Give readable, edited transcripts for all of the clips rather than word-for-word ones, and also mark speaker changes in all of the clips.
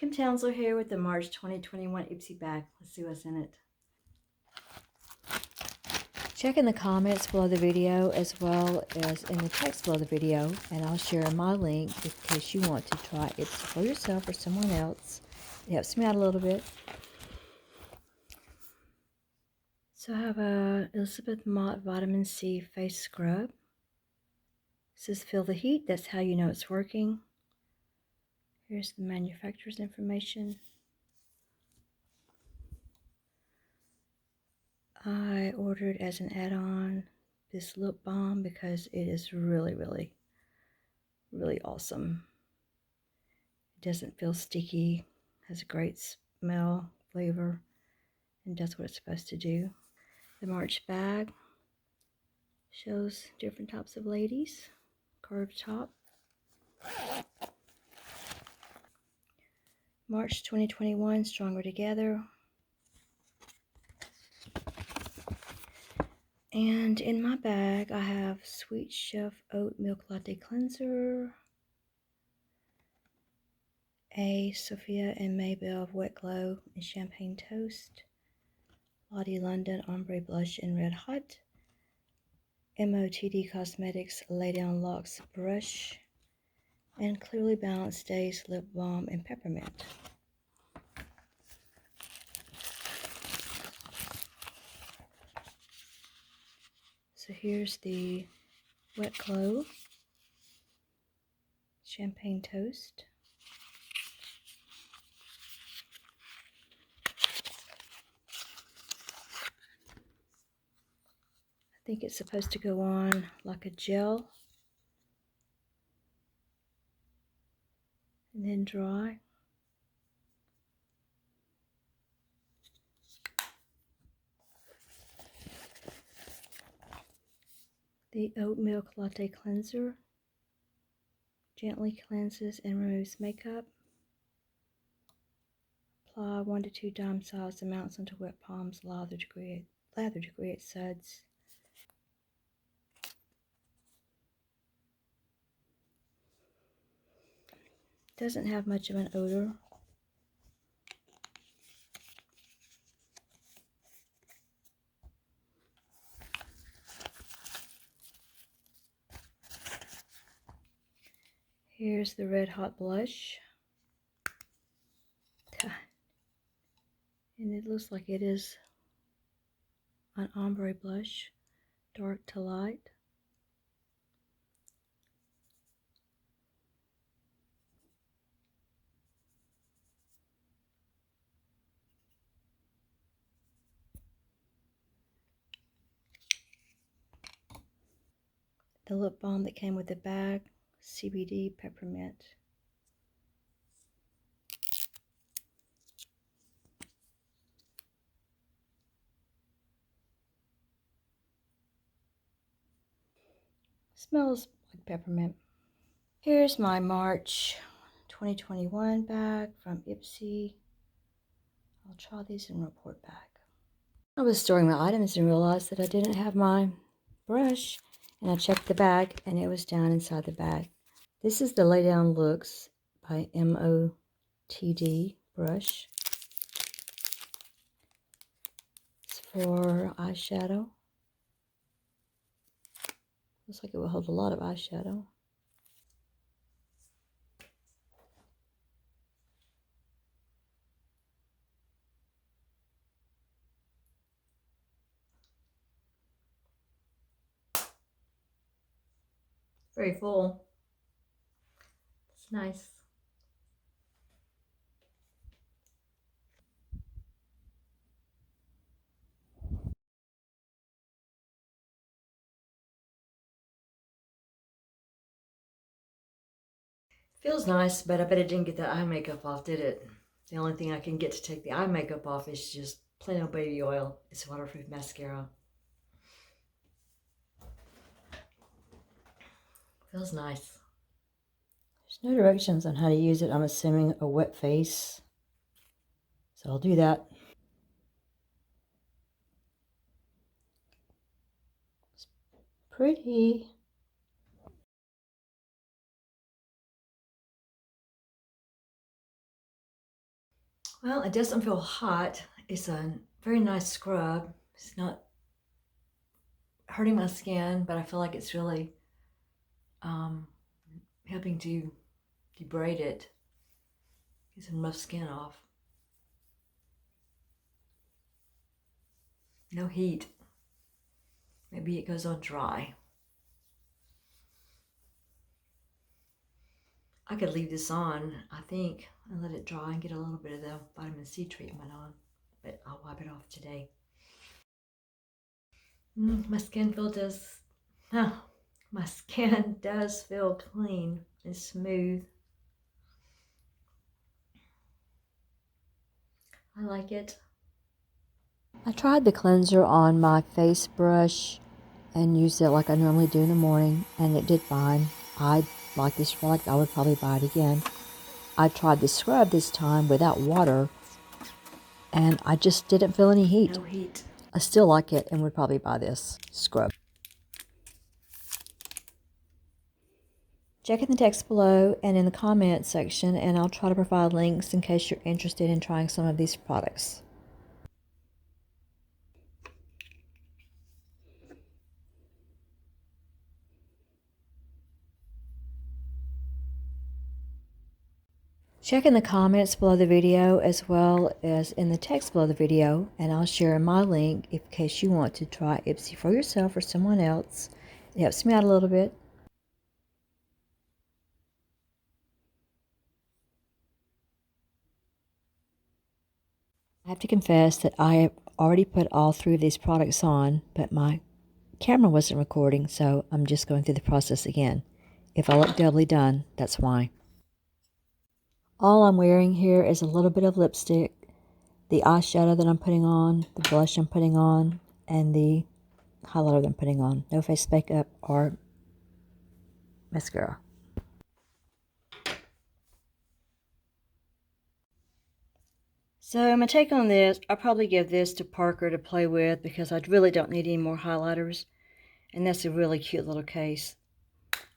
Speaker 1: Kim Townsel here with the March 2021 IPSY bag. Let's see what's in it. Check in the comments below the video as well as in the text below the video, and I'll share my link in case you want to try it for yourself or someone else. It helps me out a little bit. So I have a Elizabeth Mott Vitamin C Face Scrub. It says feel the heat. That's how you know it's working. Here's the manufacturer's information. I ordered as an add-on this lip balm because it is really awesome. It doesn't feel sticky, has a great smell, flavor, and does what it's supposed to do. The March bag shows different types of ladies, curved top. March 2021, Stronger Together. And in my bag, I have Sweet Chef Oat Milk Latte Cleanser, a Sophia and Maybelle Wet Glow and Champagne Toast, Lottie London Ombre Blush in Red Hot, MOTD Cosmetics Lay Down Locks Brush, and Clearly Balanced Days Lip Balm in Peppermint. So here's the Wet Glow Champagne Toast. I think it's supposed to go on like a gel and then dry. The Oat Milk Latte Cleanser gently cleanses and removes makeup. Apply 1 to 2 dime-sized amounts onto wet palms, lather to create suds. Doesn't have much of an odor. Here's the Red Hot blush. And it looks like it is an ombre blush, dark to light. The lip balm that came with the bag, CBD Peppermint. Smells like peppermint. Here's my March 2021 bag from IPSY. I'll try these and report back. I was storing my items and realized that I didn't have my brush, and I checked the bag and it was down inside the bag. This is the Lay Down Looks by MOTD brush. It's for eyeshadow. Looks like it will hold a lot of eyeshadow. Very full. It's nice. Feels nice, but I bet it didn't get the eye makeup off, did it? The only thing I can get to take the eye makeup off is just plain old baby oil. It's waterproof mascara. Feels nice. There's no directions on how to use it. I'm assuming a wet face. So I'll do that. It's pretty. Well, it doesn't feel hot. It's a very nice scrub. It's not hurting my skin, but I feel like it's really helping to debride it, get some rough skin off. No heat. Maybe it goes on dry. I could leave this on, I think, and let it dry and get a little bit of the vitamin C treatment on, but I'll wipe it off today. My skin does feel clean and smooth. I like it. I tried the cleanser on my face brush and used it like I normally do in the morning, and it did fine. I like this product. I would probably buy it again. I tried the scrub this time without water, and I just didn't feel any heat. No heat. I still like it and would probably buy this scrub. Check in the text below and in the comments section, and I'll try to provide links in case you're interested in trying some of these products. Check in the comments below the video as well as in the text below the video, and I'll share my link in case you want to try IPSY for yourself or someone else. It helps me out a little bit. I have to confess that I have already put all 3 of these products on, but my camera wasn't recording, so I'm just going through the process again. If I look doubly done, that's why. All I'm wearing here is a little bit of lipstick, the eyeshadow that I'm putting on, the blush I'm putting on, and the highlighter that I'm putting on. No face makeup or mascara. So my take on this, I'll probably give this to Parker to play with because I really don't need any more highlighters. And that's a really cute little case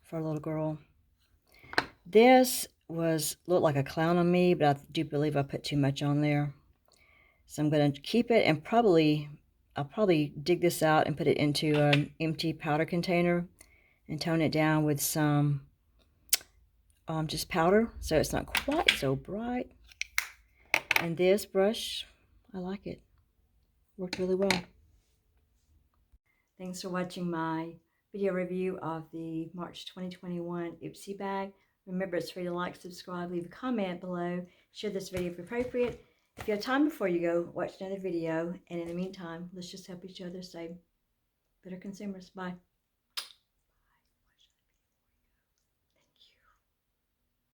Speaker 1: for a little girl. This looked like a clown on me, but I do believe I put too much on there. So I'm going to keep it and I'll probably dig this out and put it into an empty powder container and tone it down with some just powder so it's not quite so bright. And this brush, I like it. Worked really well. Thanks for watching my video review of the March 2021 IPSY bag. Remember, it's free to like, subscribe, leave a comment below, share this video if appropriate. If you have time before you go, watch another video. And in the meantime, let's just help each other stay better consumers. Bye.